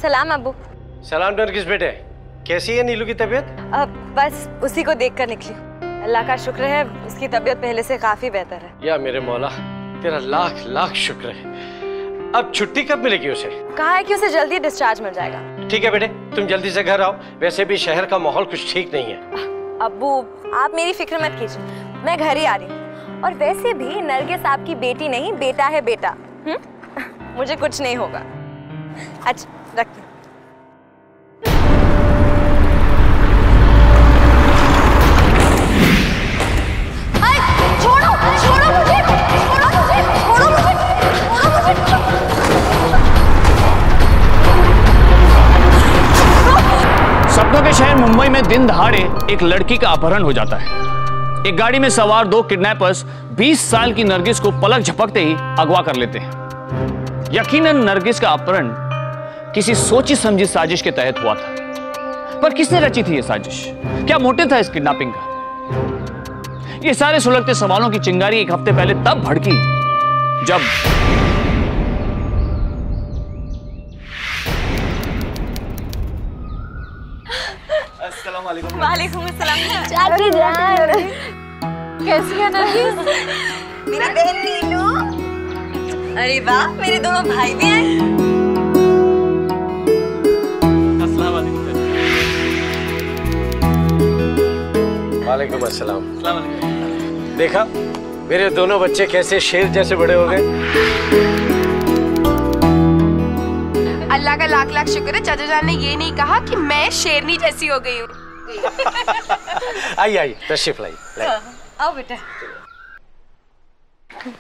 सलाम अब्बू। सलाम नरगिस बेटे, कैसी है नीलू की तबीयत? बस उसी को देखकर निकली। अल्लाह का शुक्र है उसकी तबीयत पहले से काफी बेहतर है। या मेरे मौला, तेरा लाख लाख शुक्र है। अब छुट्टी कब मिलेगी उसे? कहा है कि उसे जल्दी डिस्चार्ज मिल जाएगा। ठीक है बेटे, तुम जल्दी से घर आओ। वैसे भी शहर का माहौल कुछ ठीक नहीं है। अब्बू आप मेरी फिक्र मत कीजिए, मैं घर ही आ रही हूँ। और वैसे भी नरगिस आपकी बेटी नहीं, बेटा है बेटा। मुझे कुछ नहीं होगा। अच्छा रखती हूँ। सपनों के शहर मुंबई में दिन दहाड़े एक लड़की का अपहरण हो जाता है। एक गाड़ी में सवार 2 किडनैपर्स 20 साल की नरगिस को पलक झपकते ही अगवा कर लेते हैं। यकीनन नरगिस का अपहरण किसी सोची समझी साजिश के तहत हुआ था, पर किसने रची थी यह साजिश? क्या मोटिव था इस किडनैपिंग का? ये सारे सुलगते सवालों की चिंगारी एक हफ्ते पहले तब भड़की जब वालेकुम अस्सलाम। चाची जान कैसी है नरगिस? मेरी बहन नीलू। अरे वाह, मेरे दोनों भाई भी हैं। अस्सलाम वालेकुम। वालेकुम अस्सलाम। देखा मेरे दोनों बच्चे कैसे शेर जैसे बड़े हो गए। अल्लाह का लाख लाख शुक्र है चाचा जान ने ये नहीं कहा कि मैं शेरनी जैसी हो गई हूँ। आई आई तशरीफ लाई। आओ बेटा।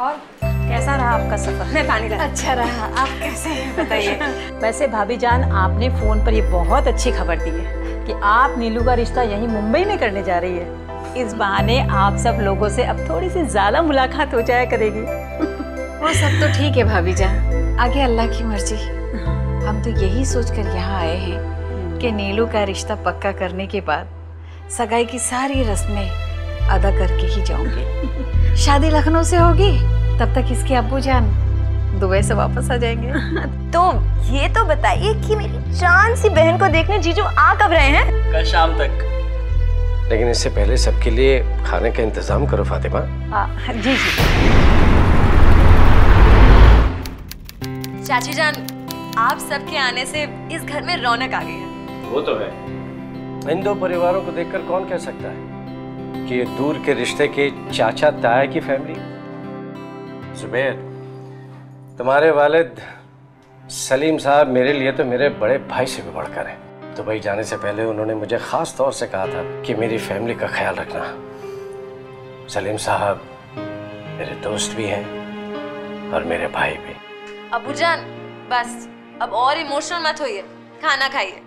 और कैसा रहा आपका सफर? मैं पानी ला। अच्छा रहा। आप कैसे हैं बताइए? वैसे भाभी जान आपने फोन पर ये बहुत अच्छी खबर दी है कि आप नीलू का रिश्ता यहीं मुंबई में करने जा रही है। इस बहाने आप सब लोगों से अब थोड़ी सी ज्यादा मुलाकात हो जाया करेगी। वो सब तो ठीक है भाभी जान, आगे अल्लाह की मर्जी। हम तो यही सोचकर यहाँ आए हैं कि नीलू का रिश्ता पक्का करने के बाद सगाई की सारी रस्में अदा करके ही जाऊंगी। शादी लखनऊ से होगी, तब तक इसके अब्बू जान दुबई से वापस आ जाएंगे। तो ये तो बताइए कि मेरी जान सी बहन को देखने जीजू आ कब रहे हैं? कल शाम तक। लेकिन इससे पहले सबके लिए खाने का इंतजाम करो फातिमा। जी जी। चाची जान आप सबके आने से इस घर में रौनक आ गई है। वो तो है। इन दो परिवारों को देखकर कौन कह सकता है कि ये दूर के रिश्ते के चाचा ताया की फैमिली। जुबैर, तुम्हारे वालिद सलीम साहब मेरे लिए तो मेरे बड़े भाई से भी बढ़कर हैं। दुबई जाने से पहले उन्होंने मुझे खास तौर से कहा था कि मेरी फैमिली का ख्याल रखना। सलीम साहब मेरे दोस्त भी हैं और मेरे भाई भी। अबू जान बस अब और इमोशनल मत होइए, खाना खाइए।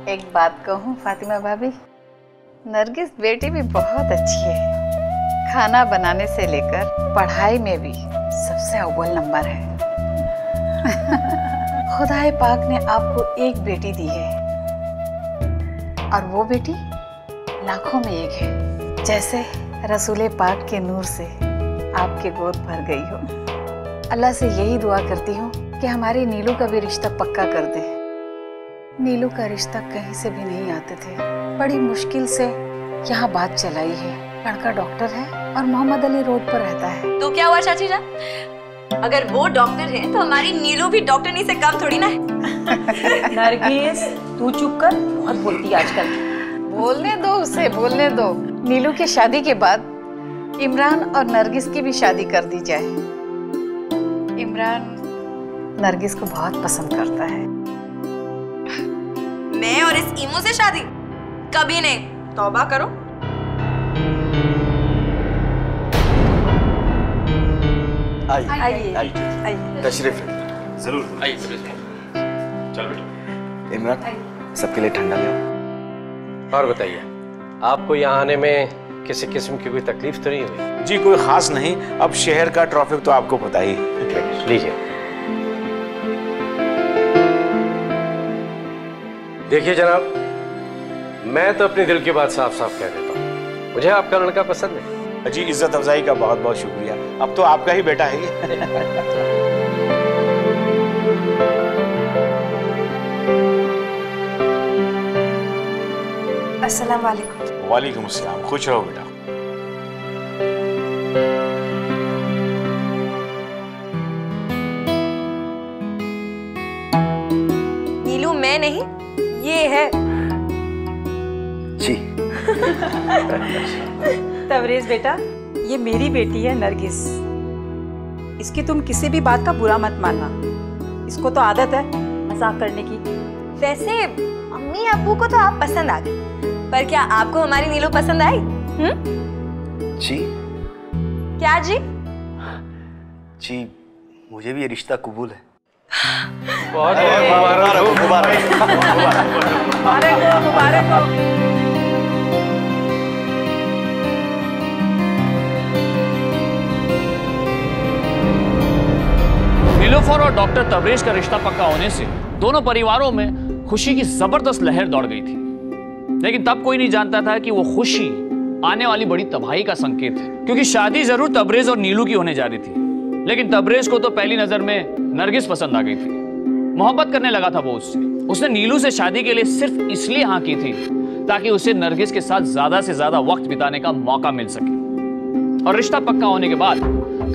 एक बात कहूँ फातिमा भाभी, नरगिस बेटी भी बहुत अच्छी है। खाना बनाने से लेकर पढ़ाई में भी सबसे अव्वल नंबर है। खुदाए पाक ने आपको एक बेटी दी है और वो बेटी लाखों में एक है। जैसे रसूले पाक के नूर से आपके गोद भर गई हो। अल्लाह से यही दुआ करती हूँ कि हमारी नीलू का भी रिश्ता पक्का कर दे। नीलू का रिश्ता कहीं से भी नहीं आते थे, बड़ी मुश्किल से यहाँ बात चलाई है। लड़का डॉक्टर है और मोहम्मद अली रोड पर रहता है। तो क्या हुआ चाची जान? अगर वो डॉक्टर है तो हमारी नीलू भी डॉक्टरनी से कम थोड़ी ना है। नरगिस तू चुप कर, बहुत बोलती है आजकल। बोलने दो उसे, बोलने दो। नीलू की शादी के बाद इमरान और नरगिस की भी शादी कर दी जाए। इमरान नरगिस को बहुत पसंद करता है। मैं और इस ईमो से शादी? कभी नहीं। तौबा करो। आइए आइए तशरीफ जरूर आइए। चल बेटा। इमरान, सबके लिए ठंडा ले आओ। और बताइए, आपको यहाँ आने में किसी किस्म की कोई तकलीफ तो नहीं हुई? जी कोई खास नहीं, अब शहर का ट्रैफिक तो आपको पता ही। लीजिए। देखिए जनाब, मैं तो अपने दिल की बात साफ साफ कह देता हूँ, मुझे आपका लड़का पसंद है। जी इज्जत अफजाई का बहुत बहुत शुक्रिया, अब तो आपका ही बेटा है ये। अस्सलाम वालेकुम। वालेकुम अस्सलाम, खुश रहो बेटा। नीलू मैं नहीं, ये है। जी। तबरेज बेटा, ये मेरी बेटी है नरगिस। इसकी तुम किसी भी बात का बुरा मत मानना। इसको तो आदत है मजाक करने की। वैसे अम्मी अब्बू को तो आप पसंद आ गए, पर क्या आपको हमारी नीलू पसंद आई? जी। क्या जी? जी, मुझे भी ये रिश्ता कबूल है। बहुत मुबारक हो। मुबारक हो। नीलूफर और डॉक्टर तबरेज का रिश्ता पक्का होने से दोनों परिवारों में खुशी की जबरदस्त लहर दौड़ गई थी। लेकिन तब कोई नहीं जानता था कि वो खुशी आने वाली बड़ी तबाही का संकेत है, क्योंकि शादी जरूर तबरेज और नीलू की होने जा रही थी, लेकिन तबरेज को तो पहली नजर में नरगिस पसंद आ गई थी। मोहब्बत करने लगा था वो उससे। उसने नीलू से शादी के लिए सिर्फ इसलिए हाँ की थी ताकि उसे नरगिस के साथ ज्यादा से ज्यादा वक्त बिताने का मौका मिल सके। और रिश्ता पक्का होने के बाद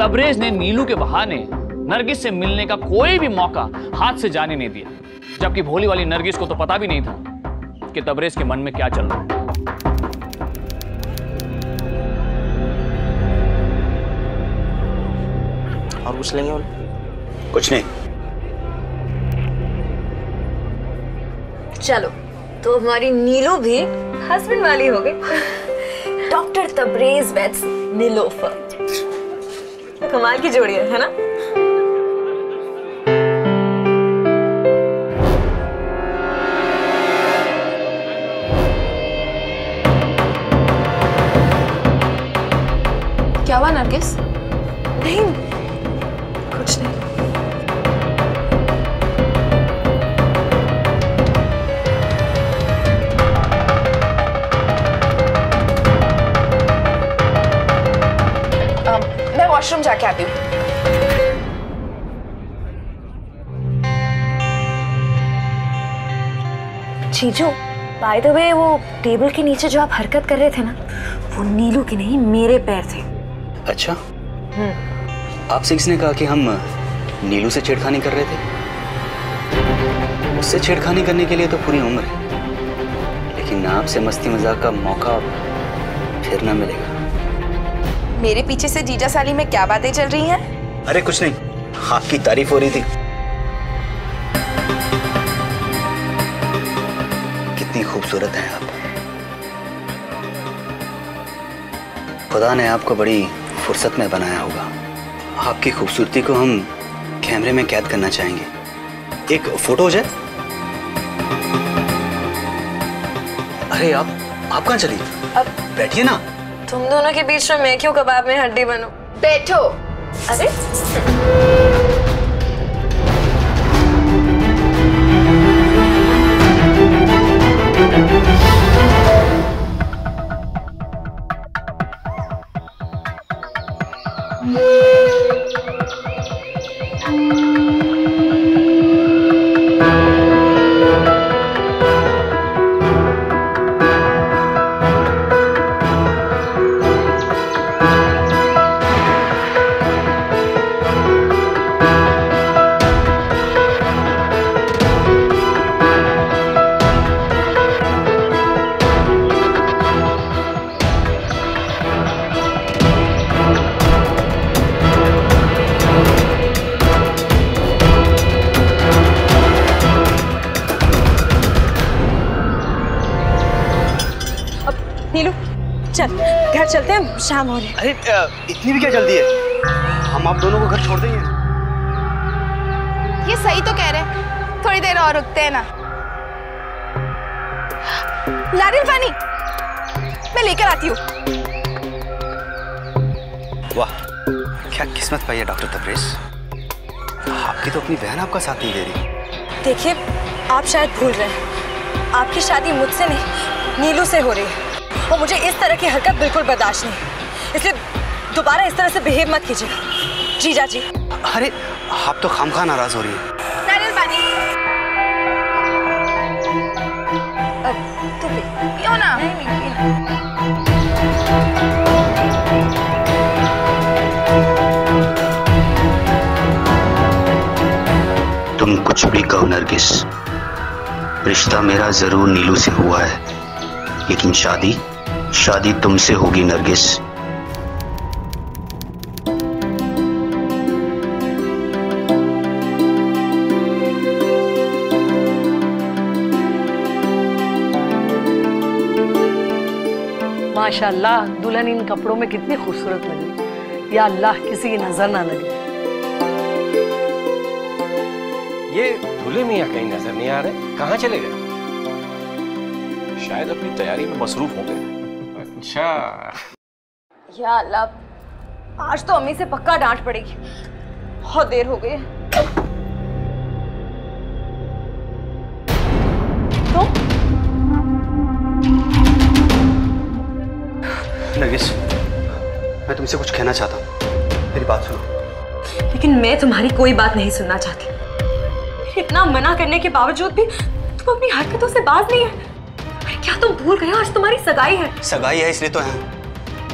तबरेज ने नीलू के बहाने नरगिस से मिलने का कोई भी मौका हाथ से जाने नहीं दिया, जबकि भोली वाली नरगिस को तो पता भी नहीं था कि तबरेज के मन में क्या चल रहा है। और पूछ लेंगे कुछ नहीं। चलो, तो हमारी नीलू भी हस्बैंड वाली हो गई। Doctor Tabrez weds Nilofar. कमाल की जोड़ी है ना? क्या हुआ नरगिस? नहीं, कुछ नहीं। मैं वॉशरूम जाके आती हूँ। जीजू, बाय द वे वो टेबल के नीचे जो आप हरकत कर रहे थे ना, वो नीलू के नहीं मेरे पैर थे। अच्छा, आपसे किसने कहा कि हम नीलू से छेड़खानी कर रहे थे? उससे छेड़खानी करने के लिए तो पूरी उम्र है, लेकिन आपसे मस्ती मजाक का मौका फिर ना मिलेगा। मेरे पीछे से जीजा साली में क्या बातें चल रही हैं? अरे कुछ नहीं, आपकी तारीफ हो रही थी। कितनी खूबसूरत हैं आप। खुदा ने आपको बड़ी फुर्सत में बनाया होगा। आपकी खूबसूरती को हम कैमरे में कैद करना चाहेंगे। एक फोटो हो जाए? अरे आप कहाँ चली? अब बैठिए ना। तुम दोनों के बीच में मैं क्यों कबाब में हड्डी बनूं? बैठो। अरे नीलू, चल घर चलते हैं, शाम हो रही है। अरे इतनी भी क्या जल्दी है? हम आप दोनों को घर छोड़ देंगे। ये सही तो कह रहे हैं, थोड़ी देर और रुकते हैं ना। नारियल पानी मैं लेकर आती हूँ। वाह, क्या किस्मत पाई है डॉक्टर तबरेज। आपकी तो अपनी बहन आपका साथ नहीं दे रही। देखिए, आप शायद भूल रहे हैं, आपकी शादी मुझसे नहीं नीलू से हो रही है, और मुझे इस तरह की हरकत बिल्कुल बर्दाश्त नहीं, इसलिए दोबारा इस तरह से बिहेव मत कीजिएगा जीजा जी। अरे आप तो खामखा नाराज हो रही है। नारियल पानी। तू पियो ना। तुम कुछ भी कहो नरगिस, रिश्ता मेरा जरूर नीलू से हुआ है, लेकिन शादी तुमसे होगी नरगिस। माशाल्लाह, दुल्हन इन कपड़ों में कितनी खूबसूरत लगी। या अल्लाह, किसी की नजर ना लगे। ये दूल्हे मियाँ कहीं नजर नहीं आ रहे, कहाँ चले गए? शायद अपनी तैयारी में मसरूफ हो गए। अच्छा। या अल्लाह, आज तो अम्मी से पक्का डांट पड़ेगी, बहुत देर हो गई। नरगिस, मैं तुमसे कुछ कहना चाहता हूँ, मेरी बात सुनो। लेकिन मैं तुम्हारी कोई बात नहीं सुनना चाहती। मेरे इतना मना करने के बावजूद भी तुम अपनी हरकतों से बाज नहीं है। क्या तुम भूल गए आज तुम्हारी सगाई है? सगाई है इसलिए तो है।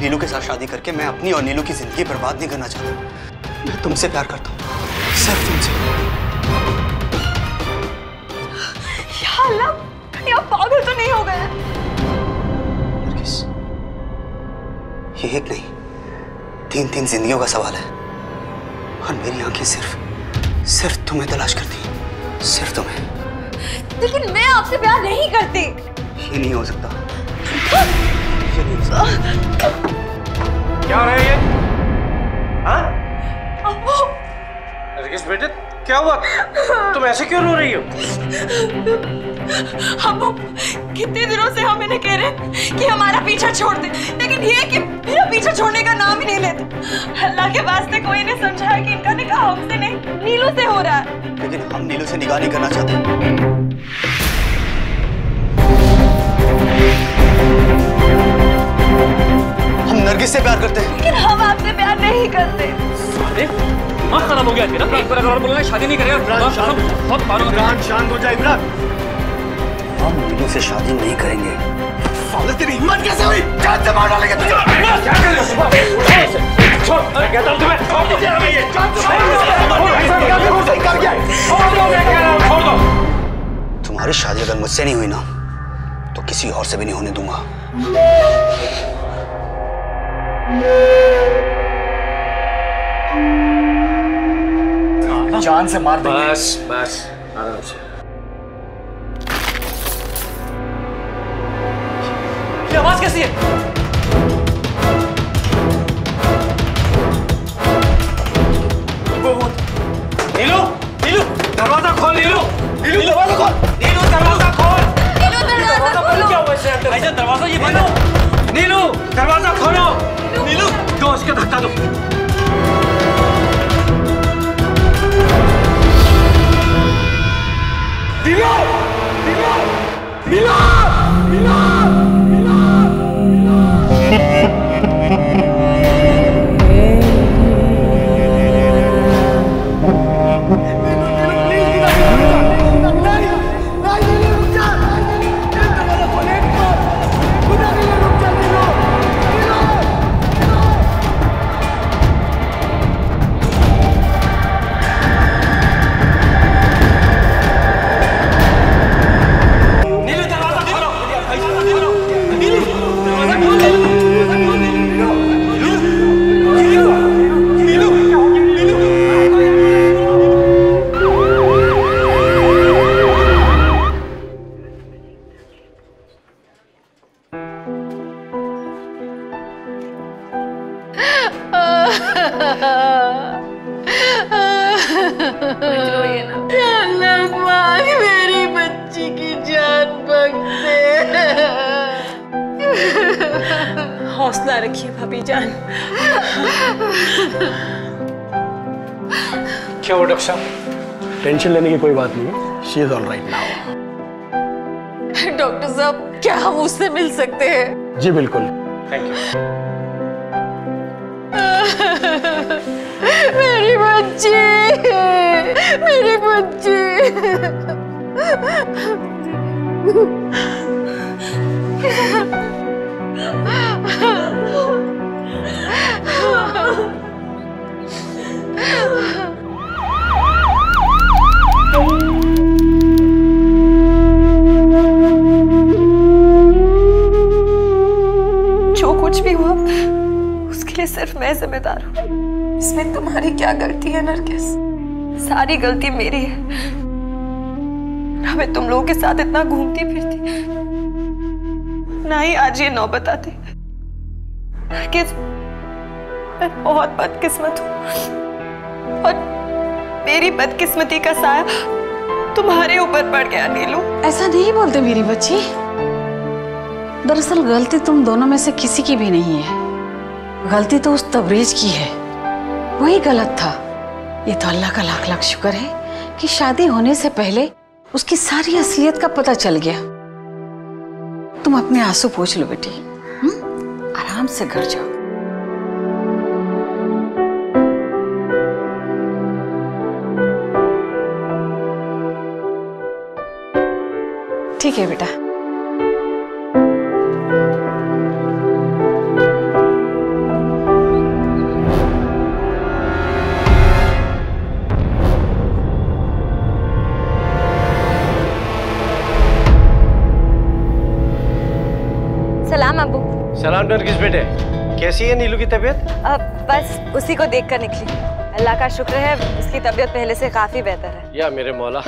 नीलू के साथ शादी करके मैं अपनी और नीलू की जिंदगी बर्बाद नहीं करना चाहता। मैं तुमसे प्यार करता हूँ, सिर्फ तुमसे। या अल्लाह, कहीं आप पागल तो नहीं हो गए? नरगिस, ये एक नहीं, तीन जिंदगियों का सवाल है, और मेरी आंखें सिर्फ तुम्हें तलाश करती हैं, सिर्फ तुम्हें। लेकिन मैं आपसे प्यार नहीं करती। ये नहीं हो सकता, ये नहीं हो सकता। क्या हो रहा है ये? हाँ? नरगिस बेटे, क्या हुआ? तुम ऐसे क्यों रो रही हो? हम कितने दिनों से हम इन्हें कह रहे हैं कि हमारा पीछा छोड़ दे, लेकिन ये कि मेरा पीछा छोड़ने का नाम ही नहीं लेते। अल्लाह के वास्ते कोई इन्हें समझाया कि इनका निकाह हमसे नहीं, नीलू से हो रहा है। लेकिन हम नीलू से निकाह नहीं करना चाहते। हम नरगिस से प्यार करते हैं। लेकिन हम आपसे प्यार नहीं करते। दिमाग खराब हो गया तेरा। एक बार अगर बोलना शादी नहीं करेगा। इमरान शांत हो जाए। इमरान, हम नीलू से शादी नहीं करेंगे। साले तेरी हिम्मत कैसे हुई? जान से मार डालेंगे तुझे। क्या कर रहे हो? छोड़, मैं कहता हूं तुम्हें। छोड़ दो ये। छोड़ दो। तुम्हारी शादी अगर मुझसे नहीं हुई ना, तो किसी और से भी नहीं होने दूंगा। जान से मार देंगे। बस आराम से। ये आवाज कैसी है? नीलू, नीलू, दरवाजा खोल। नीलू, नीलू, दरवाजा खोल। नीलू, दरवाजा खोल। नीलू, दरवाजा खोलो। क्या हुआ इसे? ऐसा दरवाजा ये बंद हो। नीलू, दरवाजा खोलो। नीलू, दो उसके धक्का दो। नीलू, नीलू, नीलू, नीलू, मेरी बच्ची की जान बख्शे। हौसला रखिए भाभी जान। क्या हुआ डॉक्टर साहब? टेंशन लेने की कोई बात नहीं है। She is all right now. Doctor साहब, क्या हम उससे मिल सकते हैं? जी बिल्कुल। Thank you. मेरी बच्ची, मेरी बच्ची। जो कुछ भी हुआ उसके लिए सिर्फ मैं जिम्मेदार हूँ। इसमें तुम्हारी क्या गलती है नरगिस? सारी गलती मेरी है। मैं तुम लोगों के साथ इतना घूमती फिरती, ना ही आज ये नौबत आती। नरगिस, मैं बहुत बदकिस्मत हूँ और मेरी बदकिस्मती का साया तुम्हारे ऊपर पड़ गया नीलू। ऐसा नहीं बोलते मेरी बच्ची। दरअसल गलती तुम दोनों में से किसी की भी नहीं है। गलती तो उस तबरेज की है, वही गलत था। ये तो अल्लाह का लाख लाख शुक्र है कि शादी होने से पहले उसकी सारी असलियत का पता चल गया। तुम अपने आंसू पोंछ लो बेटी, आराम से घर जाओ। ठीक है बेटा। सलाम अब्बू। सलाम नरगिस बेटे, कैसी है नीलू की तबीयत? बस उसी को देखकर निकली। अल्लाह का शुक्र है उसकी तबीयत पहले से काफी बेहतर है। या मेरे मौला,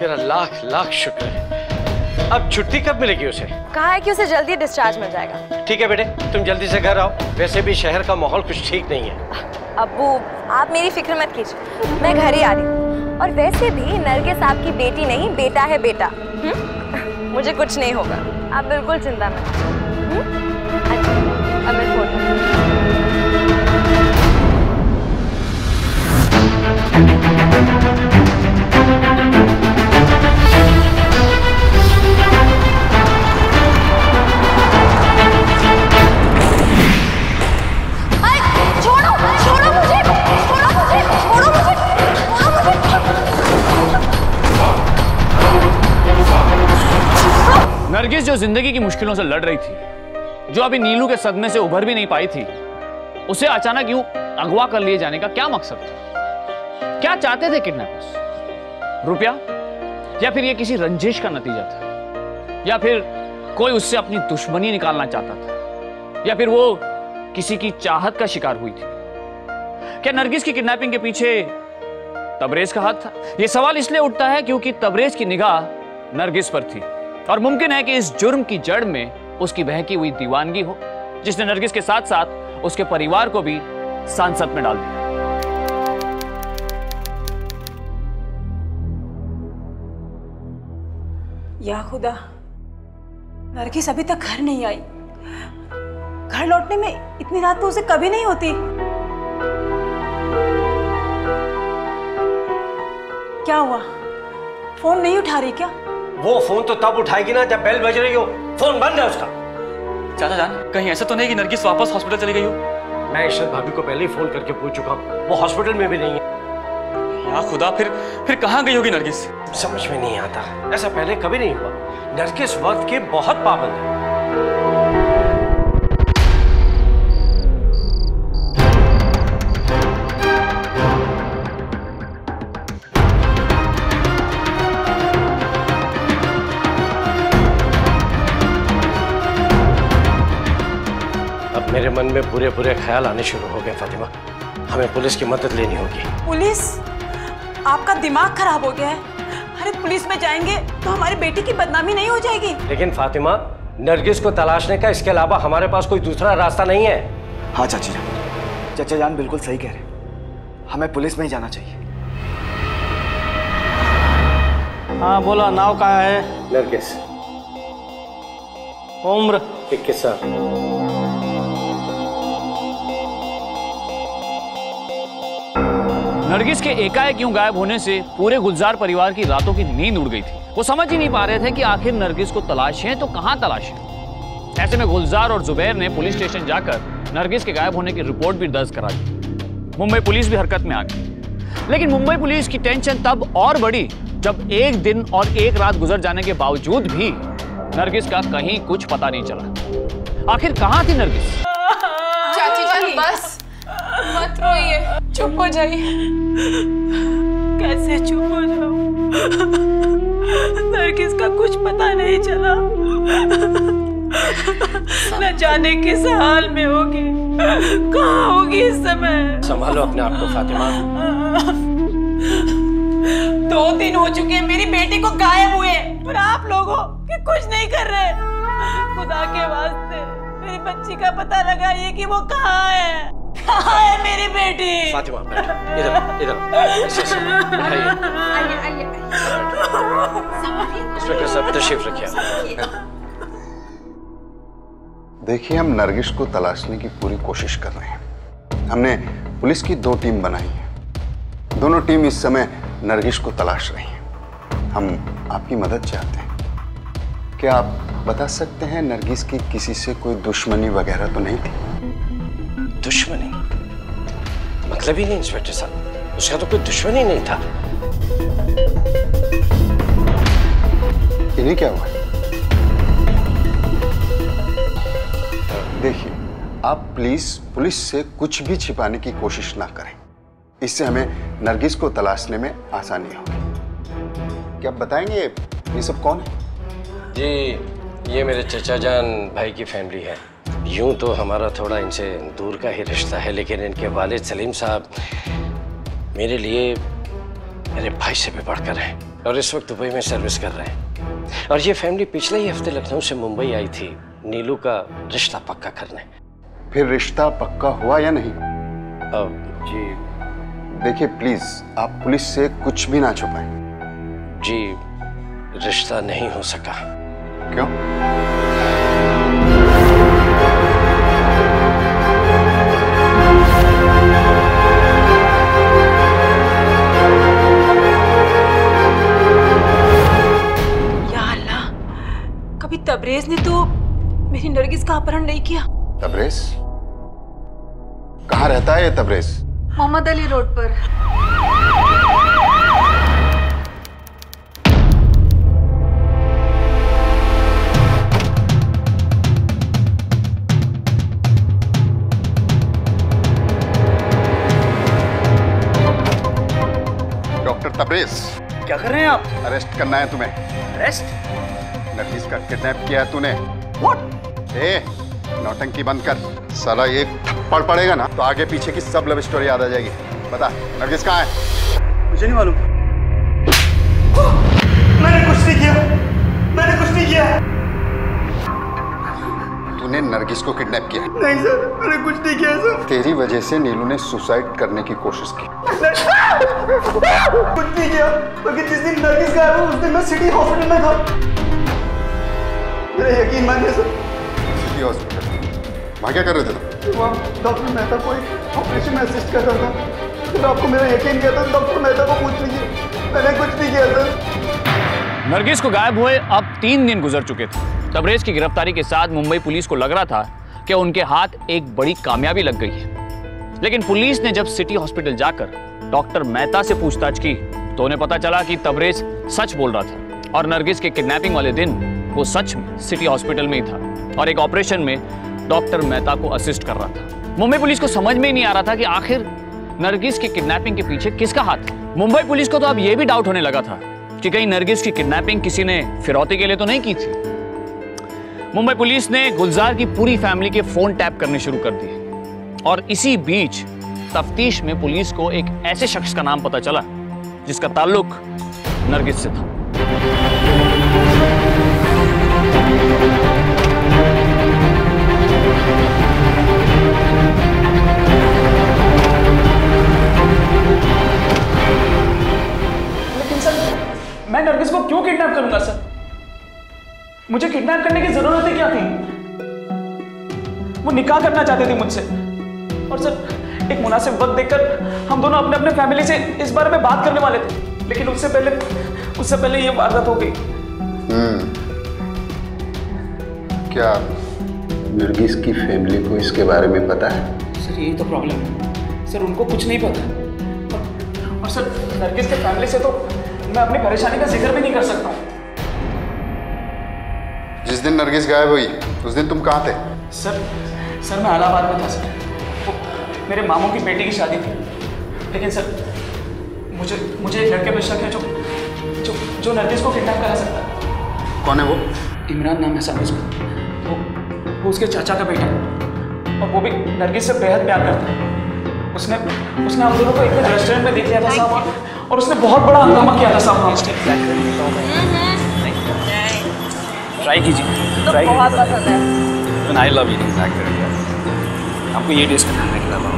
तेरा लाख लाख शुक्र है। अब छुट्टी कब मिलेगी उसे? कहा है कि उसे जल्दी डिस्चार्ज मिल जाएगा। ठीक है बेटे, तुम जल्दी से घर आओ। वैसे भी शहर का माहौल कुछ ठीक नहीं है। अब्बू आप मेरी फिक्र मत कीजिए, मैं घर ही आ रही हूँ। और वैसे भी नरगिस आपकी बेटी नहीं, बेटा है बेटा। मुझे कुछ नहीं होगा, आप बिल्कुल चिंता मत। अच्छा, अब मैं फोन। नरगिस जो जिंदगी की मुश्किलों से लड़ रही थी, जो अभी नीलू के सदमे से उभर भी नहीं पाई थी, उसे अचानक यूं अगवा कर लिए जाने का क्या मकसद था? क्या चाहते थे किडनैपर्स? रुपया? या फिर ये किसी रंजिश का नतीजा था? या फिर कोई उससे अपनी दुश्मनी निकालना चाहता था? या फिर वो किसी की चाहत का शिकार हुई थी? क्या नरगिस की किडनैपिंग के पीछे तबरेज का हाथ था? यह सवाल इसलिए उठता है क्योंकि तबरेज की निगाह नरगिस पर थी और मुमकिन है कि इस जुर्म की जड़ में उसकी बहकी हुई दीवानगी हो, जिसने नरगिस के साथ साथ उसके परिवार को भी सांसत में डाल दिया। या खुदा, नरगिस अभी तक घर नहीं आई। घर लौटने में इतनी रात तो उसे कभी नहीं होती। क्या हुआ? फोन नहीं उठा रही क्या? वो फोन तो तब उठाएगी ना जब बेल बज रही हो। फोन बंद है उसका। चाचा जान, कहीं ऐसा तो नहीं कि नरगिस वापस हॉस्पिटल चली गई हो? मैं इशरत भाभी को पहले ही फोन करके पूछ चुका हूँ, वो हॉस्पिटल में भी नहीं है। या खुदा, फिर कहाँ गई होगी नरगिस? समझ में नहीं आता, ऐसा पहले कभी नहीं हुआ। नरगिस वक्त के बहुत पाबंद है। मेरे मन में बुरे बुरे ख्याल आने शुरू हो गए फातिमा। हमें पुलिस की मदद लेनी होगी। पुलिस? आपका दिमाग खराब हो गया है। अरे पुलिस में जाएंगे तो हमारी बेटी की बदनामी नहीं हो जाएगी? लेकिन फातिमा, नरगिस को तलाशने का इसके अलावा हमारे पास कोई दूसरा रास्ता नहीं है। हाँ चाची जान, चाचा जान बिल्कुल सही कह रहे। हमें पुलिस में ही जाना चाहिए। हाँ बोला, नाव कहाँ है? नरगिस। उम्र? 21 साल। नरगिस के एकाएक यूं गायब होने से पूरे गुलजार परिवार की रातों की नींद उड़ गई थी। वो समझ ही नहीं पा रहे थे कि आखिर नरगिस को तलाशें तो कहां तलाशें। ऐसे में गुलजार और जुबैर ने पुलिस स्टेशन जाकर नरगिस के गायब होने की रिपोर्ट भी दर्ज करा दी। मुंबई पुलिस भी हरकत में आ गई। लेकिन मुंबई पुलिस की टेंशन तब और बढ़ी जब एक दिन और एक रात गुजर जाने के बावजूद भी नरगिस का कहीं कुछ पता नहीं चला। आखिर कहाँ थी नरगिस? चाची जान बस मत रोइए, चुप हो जाइए। कैसे चुप हो जाऊं? नरगिस का कुछ पता नहीं चला। न जाने किस हाल में होगी, कहाँ होगी इस समय। संभालो अपने आप को फातिमा। 2 दिन हो चुके हैं मेरी बेटी को गायब हुए और आप लोगों के कुछ नहीं कर रहे। खुदा के वास्ते मेरी बच्ची का पता लगाइए कि वो कहाँ है। कहाँ है मेरी बेटी? फातिमा इधर इधर इंस्पेक्टर साहब तशरीफ रखिए। देखिए, हम नरगिस को तलाशने की पूरी कोशिश कर रहे हैं। हमने पुलिस की 2 टीम बनाई है। दोनों टीम इस समय नरगिस को तलाश रही हैं। हम आपकी मदद चाहते हैं। क्या आप बता सकते हैं नरगिस की किसी से कोई दुश्मनी वगैरह तो नहीं थी? दुश्मनी? मतलब ही नहीं इंस्पेक्टर साहब, उसका तो कोई दुश्मनी नहीं था। इन्हें क्या हुआ? देखिए, आप प्लीज पुलिस से कुछ भी छिपाने की कोशिश ना करें। इससे हमें नरगिस को तलाशने में आसानी होगी। क्या आप बताएंगे ये सब कौन है? जी, ये मेरे चचा जान भाई की फैमिली है। यूं तो हमारा थोड़ा इनसे दूर का ही रिश्ता है, लेकिन इनके वालिद सलीम साहब मेरे लिए मेरे भाई से भी बढ़कर हैं और इस वक्त दुबई में सर्विस कर रहे हैं। और ये फैमिली पिछले ही हफ्ते लखनऊ से मुंबई आई थी नीलू का रिश्ता पक्का करने। फिर रिश्ता पक्का हुआ या नहीं? जी देखिए, प्लीज आप पुलिस से कुछ भी ना छुपाएं। जी, रिश्ता नहीं हो सका। क्यों? कभी तबरेज ने तो मेरी नरगिस का अपहरण नहीं किया। तबरेज? कहाँ रहता है ये तबरेज? मोहम्मद अली रोड पर। डॉक्टर तबरेज, क्या कर रहे हैं आप? अरेस्ट करना है तुम्हें। अरेस्ट? नरगिस का किडनैप किया है तूने। What? ए, नौटंकी बंद कर। साला एक थप्पड़ पड़ेगा ना तो आगे पीछे की सब लव स्टोरी याद आ जाएगी। बता, नरगिस कहाँ है? मुझे नहीं मालूम। मैंने कुछ नहीं किया, मैंने कुछ नहीं किया। तूने नरगिस को किडनैप किया? नहीं सर, मैंने कुछ नहीं किया सर। तेरी वजह से नीलू ने सुसाइड करने की कोशिश की। कुछ नहीं किया, क्योंकि जिस दिन नरगिस गायब हुई उस दिन मैं सिटी हॉस्पिटल में था। मेरा यकीन मानिए सर। City hospital? वहाँ क्या कर रहे थे तुम? वहाँ डॉक्टर मेहता को एक ऑपरेशन में असिस्ट कर रहा था। फिर आपको मेरा यकीन किया था, डॉक्टर मेहता को पूछ लीजिए, मैंने कुछ नहीं किया सर। नरगिस को गायब हुए अब 3 दिन गुजर चुके थे। तबरेज की गिरफ्तारी के साथ मुंबई पुलिस को लग रहा था कि उनके हाथ एक बड़ी कामयाबी लग गई है। लेकिन पुलिस ने जब सिटी हॉस्पिटल जाकर डॉक्टर मेहता से पूछताछ की तो उन्हें पता चला कि तबरेज सच बोल रहा था और नरगिस के किडनैपिंग वाले दिन वो सच में सिटी हॉस्पिटल में ही था और एक ऑपरेशन में डॉक्टर मेहता को असिस्ट कर रहा था। मुंबई पुलिस को समझ में ही नहीं आ रहा था कि आखिर नरगिस की किडनैपिंग के पीछे किसका हाथ है। मुंबई पुलिस को तो अब यह भी डाउट होने लगा था कि कहीं नरगिस की किडनैपिंग किसी ने फिरौती के लिए तो नहीं की थी। मुंबई पुलिस ने गुलजार की पूरी फैमिली के फोन टैप करने शुरू कर दिए और इसी बीच तफ्तीश में पुलिस को एक ऐसे शख्स का नाम पता चला जिसका ताल्लुक नरगिस से था। लेकिन सर, मैं नरगिस को क्यों किडनैप करूंगा सर? मुझे किडनैप करने की जरूरत ही क्या थी? वो निकाह करना चाहते थे मुझसे और सर एक मुनासिब वक्त देखकर हम दोनों अपने अपने फैमिली से इस बारे में बात करने वाले थे, लेकिन उससे पहले ये वारदात हो गई। क्या नरगिस की फैमिली को इसके बारे में पता है? सर यही तो प्रॉब्लम है सर, उनको कुछ नहीं पता। और सर नरगिस के फैमिली से तो मैं अपनी परेशानी का जिक्र भी नहीं कर सकता हूँ। जिस दिन नरगिस गायब हुई उस दिन तुम कहाँ थे? सर मैं इलाहाबाद में था सर। वो मेरे मामू की बेटी की शादी थी। लेकिन सर मुझे एक लड़के पर शक है जो नरगिस को किडनैप करा सकता है। कौन है वो? इमरान नाम है सर उसका। वो उसके चाचा का बेटा है और वो भी नरगिस से बेहद प्यार करता है। उसने हम दोनों को एक दिन रेस्टोरेंट में देख लिया था साहब और उसने बहुत बड़ा हंगामा किया था साहब। ट्राई कीजिए। तो बहुत पसंद है। आई लव ईटिंग जैक करेंगे। आपको ये टेस्ट करना है, खिलाता हूँ।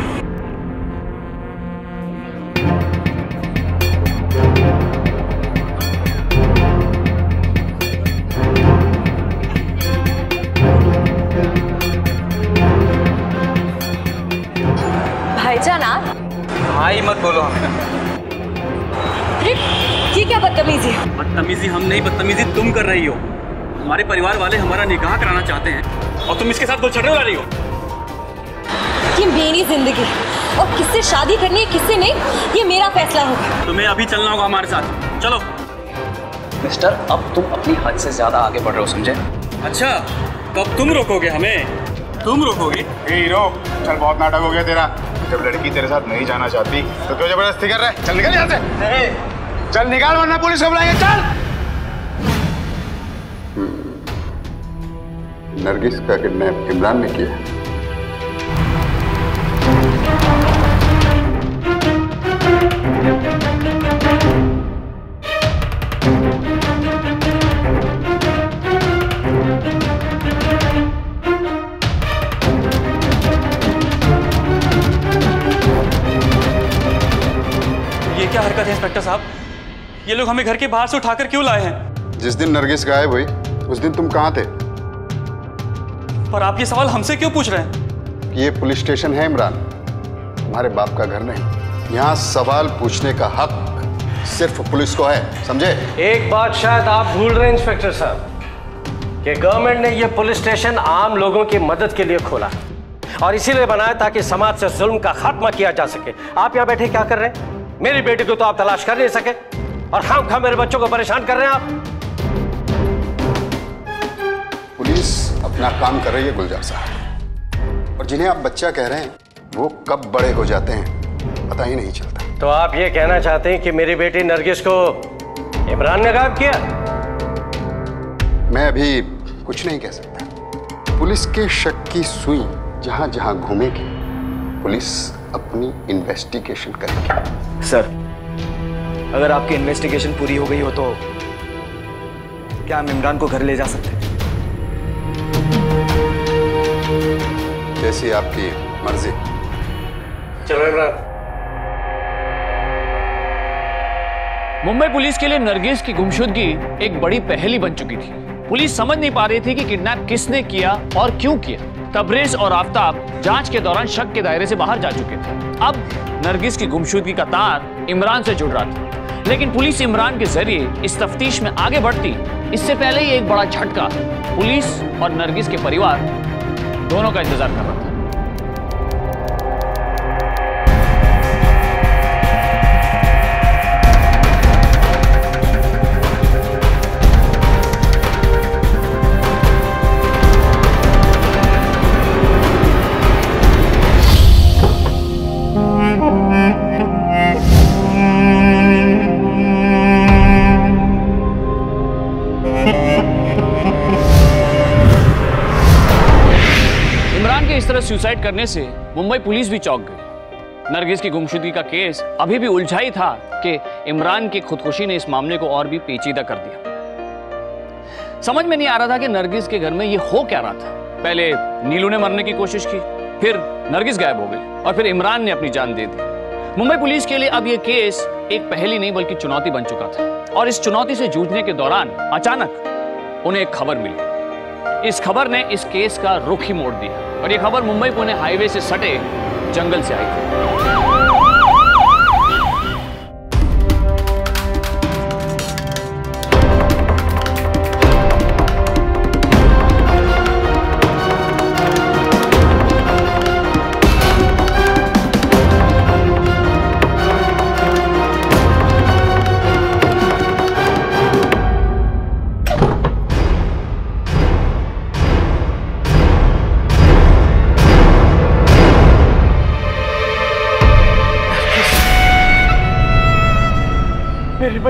भाईजान आप? भाई मत बोलो हमें। ये क्या बदतमीजी है? बदतमीजी हम नहीं, बदतमीजी तुम कर रही हो। हमारे परिवार वाले हमारा निकाह कराना चाहते हैं और तुम इसके साथ गोल छड़ने वाली हो। ये मेरी जिंदगी और किससे शादी करनी है किससे नहीं ये मेरा फैसला होगा। तुम्हें अभी चलना होगा हमारे साथ। चलो। मिस्टर, अब तुम अपनी हद से ज्यादा आगे बढ़ रहे हो, समझे? अच्छा, तो अब तुम रोकोगे हमें? तुम रोकोगे? हीरो, चल बहुत नाटक हो गया तेरा। जब लड़की तेरे साथ नहीं जाना चाहती तो क्यों जबरदस्ती कर रहा है? चल निकल यहाँ से। चल निकाल वरना पुलिस को बुलाएंगे। चल। नरगिस का किडनैप इमरान ने किया। ये क्या हरकत है इंस्पेक्टर साहब? ये लोग हमें घर के बाहर से उठाकर क्यों लाए हैं? जिस दिन नरगिस गायब हुई उस दिन तुम कहाँ थे? पर आप ये सवाल हमसे क्यों पूछ रहे हैं? ये पुलिस स्टेशन है इमरान, तुम्हारे बाप का घर नहीं। यहाँ सवाल पूछने का हक सिर्फ पुलिस को है, समझे? एक बात शायद आप भूल रहे हैं इंस्पेक्टर साहब कि गवर्नमेंट ने यह पुलिस स्टेशन आम लोगों की मदद के लिए खोला और इसीलिए बनाया ताकि समाज से जुल्म का खात्मा किया जा सके। आप यहाँ बैठे क्या कर रहे हैं? मेरी बेटी को तो आप तलाश कर नहीं सके और खामखा मेरे बच्चों को परेशान कर रहे हैं आप। पुलिस अपना काम कर रही है गुलजार साहब, और जिन्हें आप बच्चा कह रहे हैं वो कब बड़े हो जाते हैं पता ही नहीं चलता। तो आप ये कहना चाहते हैं कि मेरी बेटी नरगिस को इमरान ने गायब किया? मैं अभी कुछ नहीं कह सकता। पुलिस के शक की सुई जहां जहां घूमेगी पुलिस अपनी इन्वेस्टिगेशन करेगी। सर, अगर आपकी इन्वेस्टिगेशन पूरी हो गई हो तो क्या हम इमरान को घर ले जा सकते हैं? जैसी आपकी मर्जी। चलो इमरान। मुंबई पुलिस के लिए नरगिस की गुमशुदगी एक बड़ी पहेली बन चुकी थी। पुलिस समझ नहीं पा रही थी कि किडनैप किसने किया और क्यों किया। तबरेज और आफ्ताब जांच के दौरान शक के दायरे से बाहर जा चुके थे। अब नरगिस की गुमशुदगी का तार इमरान से जुड़ रहा था, लेकिन पुलिस इमरान के जरिए इस तफ्तीश में आगे बढ़ती इससे पहले ही एक बड़ा झटका पुलिस और नरगिस के परिवार दोनों का इंतजार कर रहा था। सुसाइड करने से मुंबई पुलिस भी चौंक गई। नरगिस की गुमशुदगी का केस अभी भी उलझा ही था कि इमरान की खुदकुशी ने इस मामले को और भी पेचीदा कर दिया। समझ में नहीं आ रहा था कि नरगिस के घर में ये हो क्या रहा था। पहले नीलू ने मरने की कोशिश की, फिर नरगिस गायब हो गई और फिर इमरान ने अपनी जान दे दी। मुंबई पुलिस के लिए अब यह केस एक पहेली नहीं बल्कि चुनौती बन चुका था और इस चुनौती से जूझने के दौरान अचानक उन्हें एक खबर मिली। इस खबर ने इस केस का रुख ही मोड़ दिया और ये खबर मुंबई पुणे हाईवे से सटे जंगल से आई थी।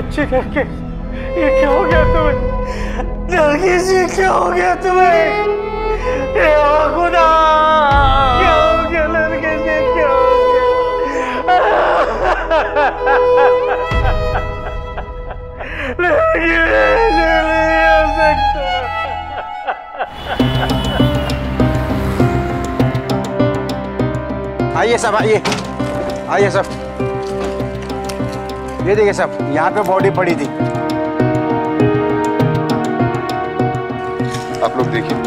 बच्चे करके ये क्या हो गया तुम्हें? नरगिस, ये क्या हो गया तुम्हें? खुदा, क्या हो गया नरगिस, ये क्या हो गया? नहीं हो सकता। आइए सब, आइए आइए सब। ये देखिए सब, यहाँ पे बॉडी पड़ी थी। आप लोग देखिए।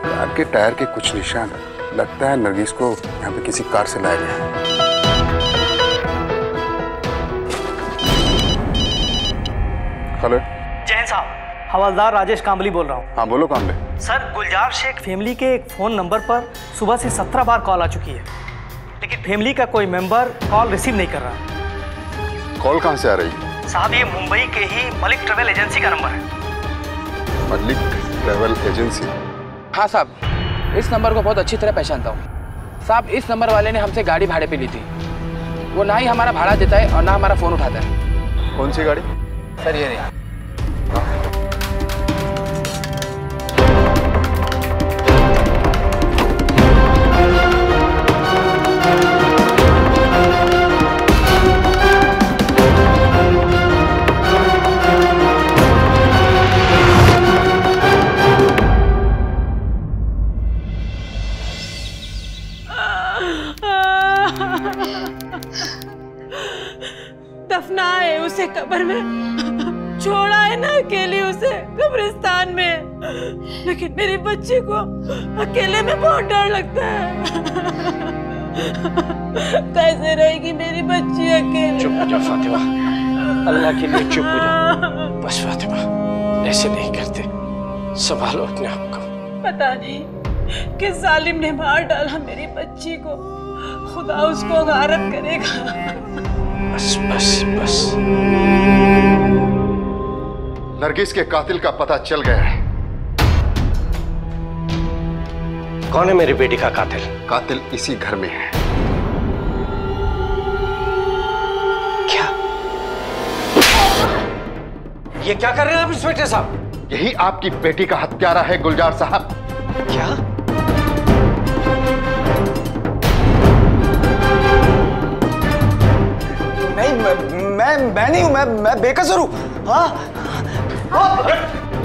कार के टायर के कुछ निशान, लगता है नरगिस को यहाँ पे किसी कार से लाया गया। हेलो जैन साहब, हवलदार राजेश कांबली बोल रहा हूँ। हाँ बोलो कांबले। सर, गुलजार शेख फैमिली के एक फ़ोन नंबर पर सुबह से 17 बार कॉल आ चुकी है, लेकिन फैमिली का कोई मेंबर कॉल रिसीव नहीं कर रहा। कॉल कहाँ से आ रही है? साहब, ये मुंबई के ही मलिक ट्रेवल एजेंसी का नंबर है। Malik travel agency? हाँ साहब, इस नंबर को बहुत अच्छी तरह पहचानता हूँ। साहब, इस नंबर वाले ने हमसे गाड़ी भाड़े पे ली थी। वो ना ही हमारा भाड़ा देता है और ना हमारा फ़ोन उठाता है। कौन सी गाड़ी? सर ये रही। दफनाए उसे कब्र में, छोड़ा है ना अकेली उसे कब्रिस्तान में, लेकिन मेरी बच्ची को अकेले में बहुत डर लगता है। कैसे रहेगी मेरी बच्ची अकेले? चुप हो जा फातिमा, अल्लाह के लिए चुप हो जा। बस फातिमा, ऐसे नहीं करते, संभालो अपने आप को। पता नहीं किस जालिम ने मार डाला मेरी बच्ची को, खुदा उसको गारत करेगा। बस बस बस। नरगिस के कातिल का पता चल गया है। कौन है मेरी बेटी का कातिल? कातिल इसी घर में है। क्या? ये क्या कर रहे हैं आप इंस्पेक्टर साहब? यही आपकी बेटी का हत्यारा है गुलजार साहब। क्या? मैं नहीं हूं, मैं बेकसूर हूं। हाँ?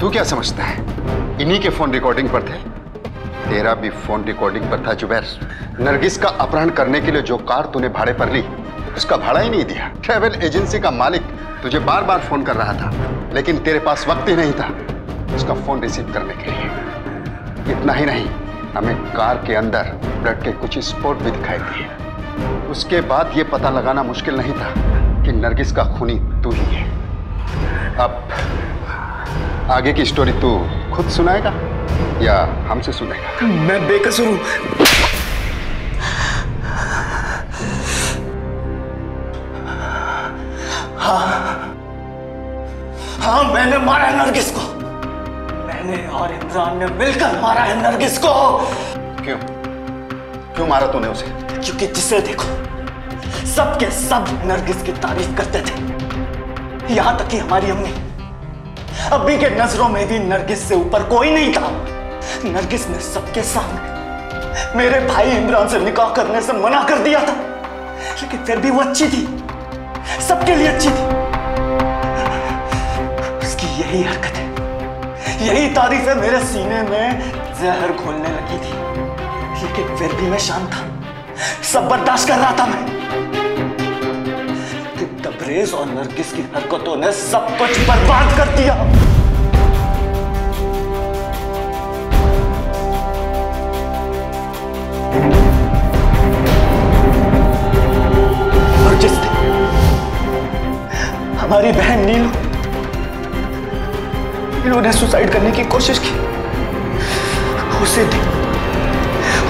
तू क्या समझता है इन्हीं के फोन रिकॉर्डिंग पर थे? तेरा भी फोन रिकॉर्डिंग पर था जुबैर। नरगिस का अपहरण करने के लिए जो कार तूने भाड़े पर ली, उसका भाड़ा ही नहीं दिया। ट्रैवल एजेंसी का मालिक तुझे बार बार फोन कर रहा था, लेकिन तेरे पास वक्त ही नहीं था उसका फोन रिसीव करने के लिए। इतना ही नहीं, हमें कार के अंदर ब्लड के कुछ स्पॉट भी दिखाई दिए। उसके बाद ये पता लगाना मुश्किल नहीं था कि नरगिस का खूनी तू ही है। अब आगे की स्टोरी तू खुद सुनाएगा या हमसे सुनेगा? मैं बेकसूर हूं। हाँ, मैंने मारा है नरगिस को। मैंने और इमरान ने मिलकर मारा है नरगिस को। क्यों मारा तूने उसे? क्योंकि जिसे देखो सबके सब नरगिस की तारीफ करते थे, यहां तक कि हमारी अम्मी। अब्बी के नजरों में भी नरगिस से ऊपर कोई नहीं था। नरगिस ने सबके सामने मेरे भाई इमरान से निकाह करने से मना कर दिया था, लेकिन फिर भी वो अच्छी थी, सबके लिए अच्छी थी। उसकी यही हरकतें, यही तारीफें मेरे सीने में जहर घोलने लगी थी, लेकिन फिर भी मैं शांत था, सब बर्दाश्त कर रहा था मैं। तबरेज और नरगिस की हरकतों ने सब कुछ बर्बाद कर दिया। और जिसने हमारी बहन नीलू ने सुसाइड करने की कोशिश की,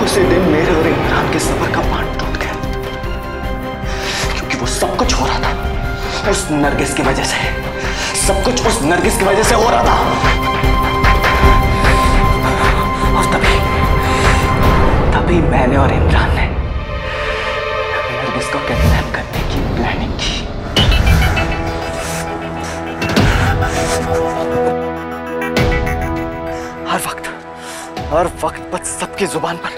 उसी दिन मेरे और इमरान के सबर का बांध टूट गया, क्योंकि वो सब कुछ हो रहा था उस नरगिस की वजह से। सब कुछ उस नरगिस की वजह से हो रहा था। और तभी मैंने और इमरान ने नरगिस को किडनैप करने की प्लानिंग की। हर वक्त बस सबकी जुबान पर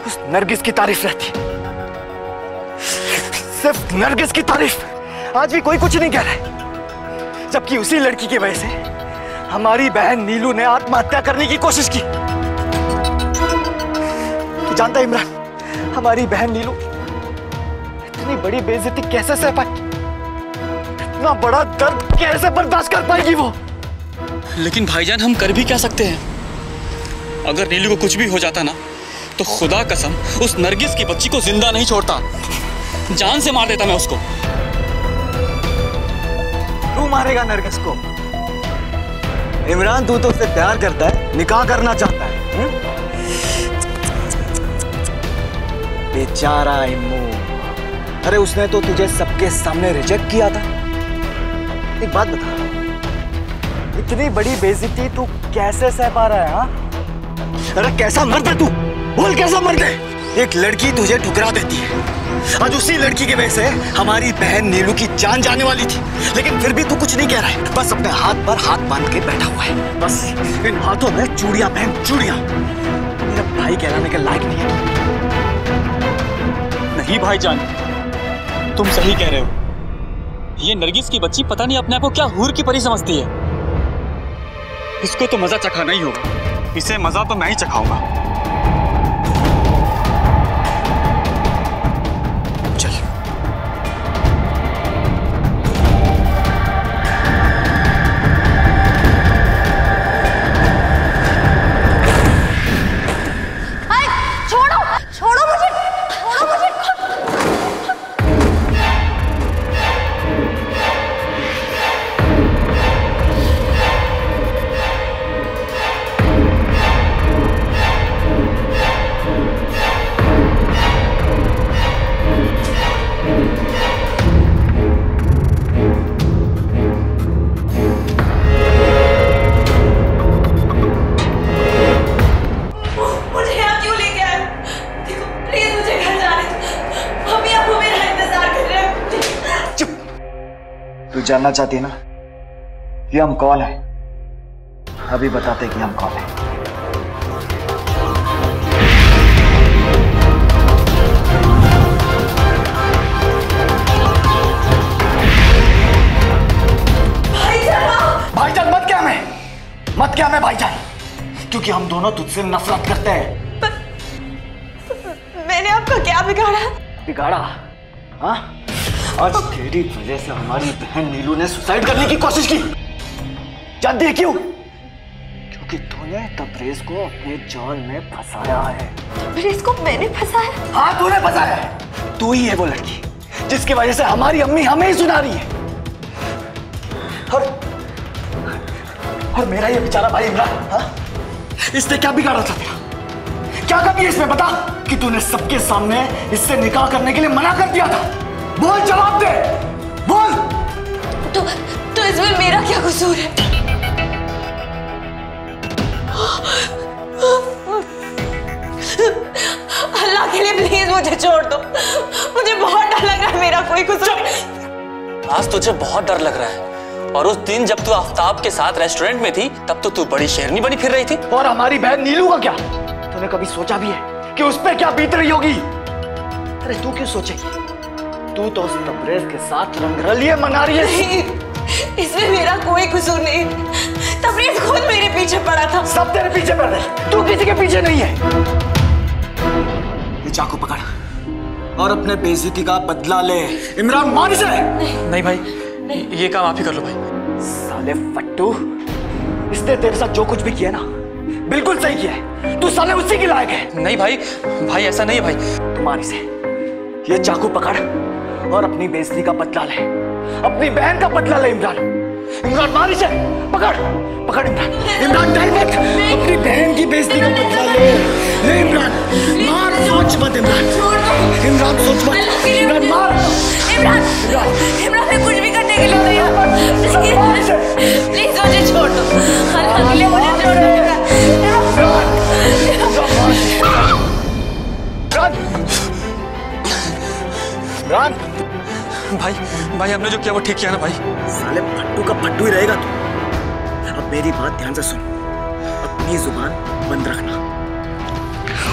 उस नरगिस की तारीफ रहती, सिर्फ नरगिस की तारीफ। आज भी कोई कुछ नहीं कह रहा है, जबकि उसी लड़की की वजह से हमारी बहन नीलू ने आत्महत्या करने की कोशिश की। तू जानता है इमरान, हमारी बहन नीलू इतनी बड़ी बेइज्जती कैसे सह पाएगी? इतना बड़ा दर्द कैसे बर्दाश्त कर पाएगी वो? लेकिन भाईजान हम कर भी क्या सकते हैं? अगर नीलू को कुछ भी हो जाता ना, तो खुदा कसम उस नरगिस की बच्ची को जिंदा नहीं छोड़ता, जान से मार देता मैं उसको। तू मारेगा नरगिस को? इमरान, तू तो उससे प्यार करता है, निकाह करना चाहता है। बेचारा इम्मू, अरे उसने तो तुझे सबके सामने रिजेक्ट किया था। एक बात बता, इतनी बड़ी बेइज्जती तू कैसे सह पा रहा है? हाँ, अरे कैसा मर्द है तू? बोल, कैसा मर्द है? एक लड़की तुझे ठुकरा देती है, आज उसी लड़की की वजह से हमारी बहन नीलू की जान जाने वाली थी, लेकिन फिर भी तू कुछ नहीं कह रहा है, बस अपने हाथ पर हाथ बांध के बैठा हुआ है। बस इन हाथों में चूड़ियां पहन, चूड़ियां। मेरा भाई कहलाने के लायक नहीं है। नहीं भाईजान, तुम सही कह रहे हो। ये नरगिस की बच्ची पता नहीं अपने आप को क्या हूर की परी समझती है। इसको तो मजा चखाना ही होगा, इसे मजा तो मैं ही चखाऊंगा। चल। छोड़ो, छोड़ो मुझे, छोड़ो मुझे। जानना चाहती है ना कि हम कौन हैं? अभी बताते कि हम कौन हैं। भाईजान मत क्या मैं भाईजान, क्योंकि हम दोनों तुझसे नफरत करते हैं। मैंने आपका क्या बिगाड़ा? बिगाड़ा? हाँ, आज तेरी वजह से हमारी बहन नीलू ने सुसाइड करने की कोशिश की। जानती है क्यों? क्योंकि तूने तबरेज को अपने जाल में फंसाया है। तबरेज को मैंने फंसाया? हाँ, तूने फंसाया है। तू ही है वो लड़की जिसकी वजह से हमारी अम्मी हमें ही सुना रही है। और मेरा ये बेचारा भाई इमरान, हाँ? इसने क्या बिगाड़ा था तेरा? क्या कमी है इसमें? बता कि तूने सबके सामने इससे निकाह करने के लिए मना कर दिया था। बोल, जवाब दे, बोल। तो इसमें मेरा क्या कसूर है? अल्लाह के लिए प्लीज मुझे छोड़ दो, मुझे बहुत डर लग रहा है। मेरा कोई कसूर। आज तुझे बहुत डर लग रहा है, और उस दिन जब तू आफ्ताब के साथ रेस्टोरेंट में थी तब तो तू बड़ी शेरनी बनी फिर रही थी। और हमारी बहन नीलू का क्या? तूने कभी सोचा भी है कि उस पे क्या बीत रही होगी? अरे तू क्यों सोचेगी? तू तो उस तबरेज के साथ रंगरलिए मना रही है। इसमें मेरा कोई कसूर नहीं। तबरेज खुद मेरे पीछे पड़ा था। सब तेरे पीछे पड़े, तू किसी के पीछे नहीं है। ये चाकू पकड़ और अपने बेइज्जती का बदला ले। इमरान, मान इसे। नहीं भाई, ये काम आप ही कर लो भाई। साले फट्टू, इसने तेरे साथ जो कुछ भी किया ना, बिल्कुल सही किया है। तू साले उसी के लायक है। नहीं भाई ऐसा नहीं है भाई। तुम्हारी से ये चाकू पकड़ और अपनी बेइज्जती का बदला ले, अपनी बहन का बदला ले इमरान। इमरान मार इसे, पकड़ पकड़ इमरान। इमरान डर मत, अपनी बहन की बेइज्जती का बदला ले। ले इमरान, मार, सोच मत इमरान। इमरान सोच मत, इमरान मार। इमरान मैं कुछ भी करने के लिए तैयार हूं। प्लीज मुझे छोड़ दो, अल्लाह के लिए मुझे छोड़ दो। इमरान भाई भाई हमने जो किया वो ठीक किया ना भाई? साले फट्टू का फट्टू ही रहेगा तू। अब मेरी बात ध्यान से सुन, अपनी जुबान बंद रखना।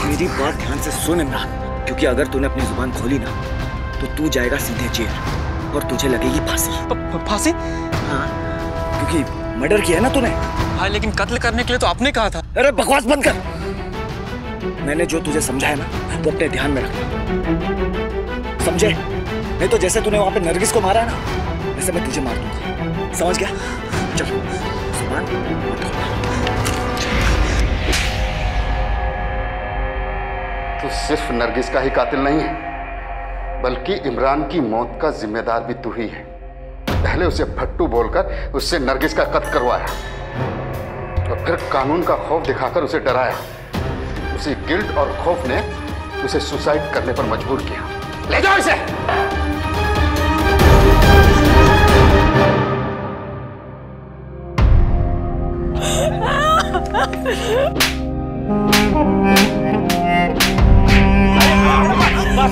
मेरी बात ध्यान से सुन इमरान, क्योंकि अगर तूने अपनी जुबान खोली ना तो तू जाएगा सीधे जेल और तुझे लगेगी फांसी। फांसी? हाँ, क्योंकि मर्डर किया है ना तूने। हाँ लेकिन कत्ल करने के लिए तो आपने कहा था। अरे बकवास बंद कर। मैंने जो तुझे समझाया ना वो अपने ध्यान में रखना, समझे? नहीं तो जैसे तूने वहां पे नरगिस को मारा है ना, वैसे मैं तुझे मार दूंगा, समझ गया? चल जुबान मत खोलना। तू सिर्फ नरगिस का ही कातिल नहीं है, बल्कि इमरान की मौत का जिम्मेदार भी तू ही है। पहले उसे फट्टू बोलकर उससे नरगिस का कत्ल करवाया और फिर कानून का खौफ दिखाकर उसे डराया। उसी गिल्ट और खौफ ने उसे सुसाइड करने पर मजबूर किया। ले जाओ इसे।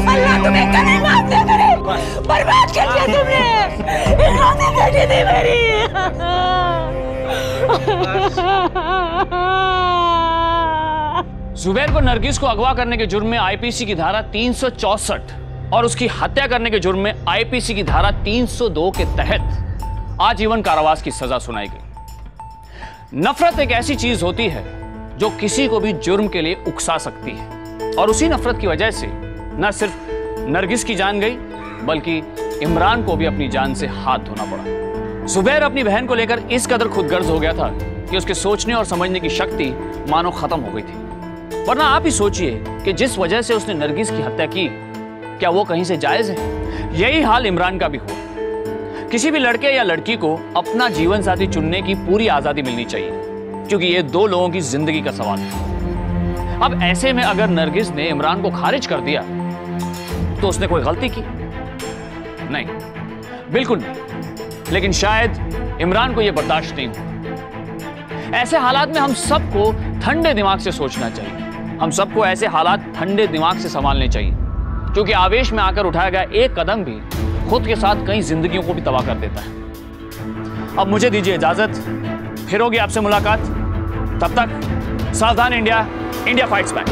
अल्लाह तुम्हें कभी माफ न करे, बर्बाद कर दिया तुमने। इकलौती बेटी थी मेरी। जुबैर को नरगिस को अगवा करने के जुर्म में आईपीसी की धारा 364 और उसकी हत्या करने के जुर्म में आईपीसी की धारा 302 के तहत आजीवन कारावास की सजा सुनाई गई। नफरत एक ऐसी चीज होती है जो किसी को भी जुर्म के लिए उकसा सकती है, और उसी नफरत की वजह से न सिर्फ नरगिस की जान गई बल्कि इमरान को भी अपनी जान से हाथ धोना पड़ा। जुबैर अपनी बहन को लेकर इस कदर खुदगर्ज हो गया था कि उसके सोचने और समझने की शक्ति मानो खत्म हो गई थी। वरना आप ही सोचिए कि जिस वजह से उसने नरगिस की हत्या की, क्या वो कहीं से जायज है? यही हाल इमरान का भी हुआ। किसी भी लड़के या लड़की को अपना जीवन साथी चुनने की पूरी आजादी मिलनी चाहिए, क्योंकि ये दो लोगों की जिंदगी का सवाल है। अब ऐसे में अगर नरगिस ने इमरान को खारिज कर दिया तो उसने कोई गलती की? नहीं, बिल्कुल नहीं। लेकिन शायद इमरान को यह बर्दाश्त नहीं हुआ। ऐसे हालात में हम सबको ठंडे दिमाग से सोचना चाहिए। हम सबको ऐसे हालात ठंडे दिमाग से संभालने चाहिए, क्योंकि आवेश में आकर उठाया गया एक कदम भी खुद के साथ कई जिंदगियों को भी तबाह कर देता है। अब मुझे दीजिए इजाजत, फिर होगी आपसे मुलाकात। तब तक सावधान इंडिया, इंडिया फाइट्स बैक।